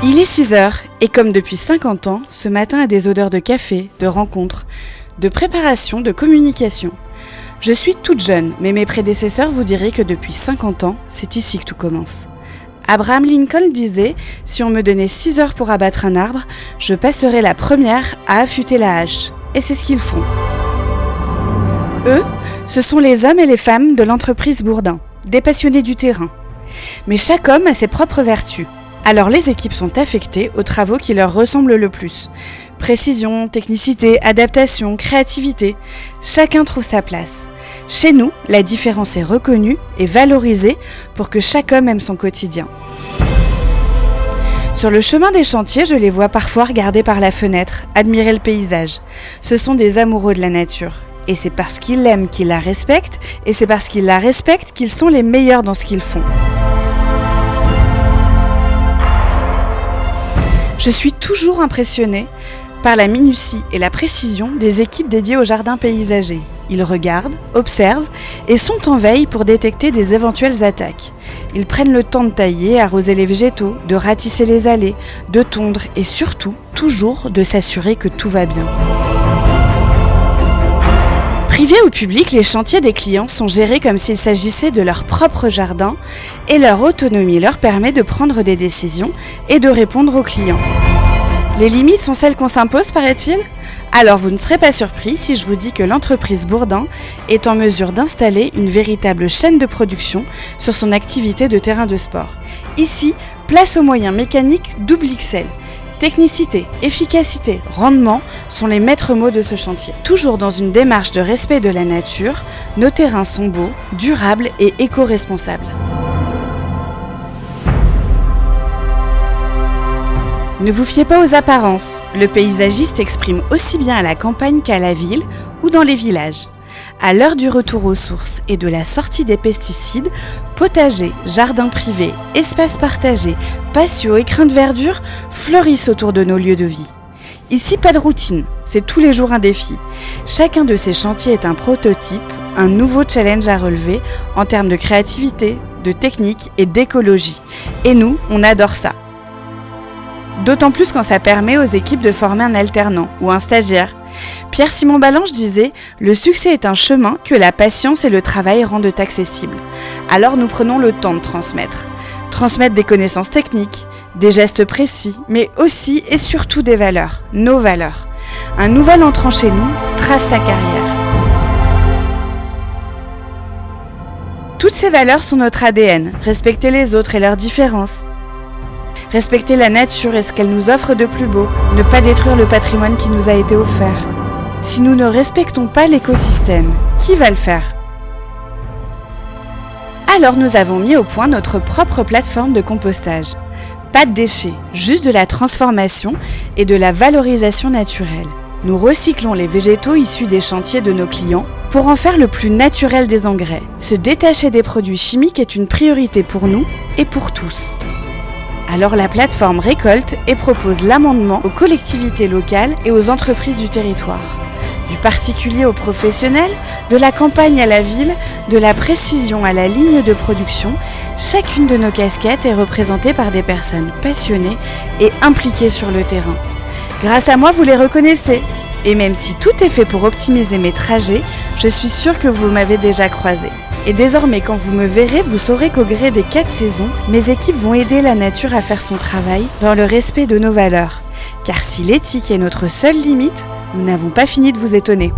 Il est 6 heures et comme depuis 50 ans, ce matin a des odeurs de café, de rencontres, de préparation, de communication. Je suis toute jeune, mais mes prédécesseurs vous diraient que depuis 50 ans, c'est ici que tout commence. Abraham Lincoln disait « Si on me donnait 6 heures pour abattre un arbre, je passerais la première à affûter la hache. » Et c'est ce qu'ils font. Eux, ce sont les hommes et les femmes de l'entreprise Bourdin, des passionnés du terrain. Mais chaque homme a ses propres vertus. Alors les équipes sont affectées aux travaux qui leur ressemblent le plus. Précision, technicité, adaptation, créativité, chacun trouve sa place. Chez nous, la différence est reconnue et valorisée pour que chaque homme aime son quotidien. Sur le chemin des chantiers, je les vois parfois regarder par la fenêtre, admirer le paysage. Ce sont des amoureux de la nature. Et c'est parce qu'ils l'aiment qu'ils la respectent, et c'est parce qu'ils la respectent qu'ils sont les meilleurs dans ce qu'ils font. Je suis toujours impressionnée par la minutie et la précision des équipes dédiées au jardin paysager. Ils regardent, observent et sont en veille pour détecter des éventuelles attaques. Ils prennent le temps de tailler, arroser les végétaux, de ratisser les allées, de tondre et surtout, toujours, de s'assurer que tout va bien. Privés ou publics, les chantiers des clients sont gérés comme s'il s'agissait de leur propre jardin et leur autonomie leur permet de prendre des décisions et de répondre aux clients. Les limites sont celles qu'on s'impose, paraît-il ? Alors vous ne serez pas surpris si je vous dis que l'entreprise Bourdin est en mesure d'installer une véritable chaîne de production sur son activité de terrain de sport. Ici, place aux moyens mécaniques double XL. Technicité, efficacité, rendement sont les maîtres mots de ce chantier. Toujours dans une démarche de respect de la nature, nos terrains sont beaux, durables et éco-responsables. Ne vous fiez pas aux apparences, le paysagiste s'exprime aussi bien à la campagne qu'à la ville ou dans les villages. À l'heure du retour aux sources et de la sortie des pesticides, potagers, jardins privés, espaces partagés, patios, écrins de verdure fleurissent autour de nos lieux de vie. Ici, pas de routine, c'est tous les jours un défi. Chacun de ces chantiers est un prototype, un nouveau challenge à relever en termes de créativité, de technique et d'écologie. Et nous, on adore ça. D'autant plus quand ça permet aux équipes de former un alternant ou un stagiaire. Pierre-Simon Ballanche disait « Le succès est un chemin que la patience et le travail rendent accessible. Alors nous prenons le temps de transmettre. Transmettre des connaissances techniques, des gestes précis, mais aussi et surtout des valeurs, nos valeurs. Un nouvel entrant chez nous trace sa carrière. Toutes ces valeurs sont notre ADN, respecter les autres et leurs différences. Respecter la nature et ce qu'elle nous offre de plus beau, ne pas détruire le patrimoine qui nous a été offert. Si nous ne respectons pas l'écosystème, qui va le faire ? Alors nous avons mis au point notre propre plateforme de compostage. Pas de déchets, juste de la transformation et de la valorisation naturelle. Nous recyclons les végétaux issus des chantiers de nos clients pour en faire le plus naturel des engrais. Se détacher des produits chimiques est une priorité pour nous et pour tous. Alors la plateforme récolte et propose l'amendement aux collectivités locales et aux entreprises du territoire. Du particulier au professionnel, de la campagne à la ville, de la précision à la ligne de production, chacune de nos casquettes est représentée par des personnes passionnées et impliquées sur le terrain. Grâce à moi, vous les reconnaissez. Et même si tout est fait pour optimiser mes trajets, je suis sûre que vous m'avez déjà croisé. Et désormais, quand vous me verrez, vous saurez qu'au gré des 4 saisons, mes équipes vont aider la nature à faire son travail dans le respect de nos valeurs. Car si l'éthique est notre seule limite, nous n'avons pas fini de vous étonner.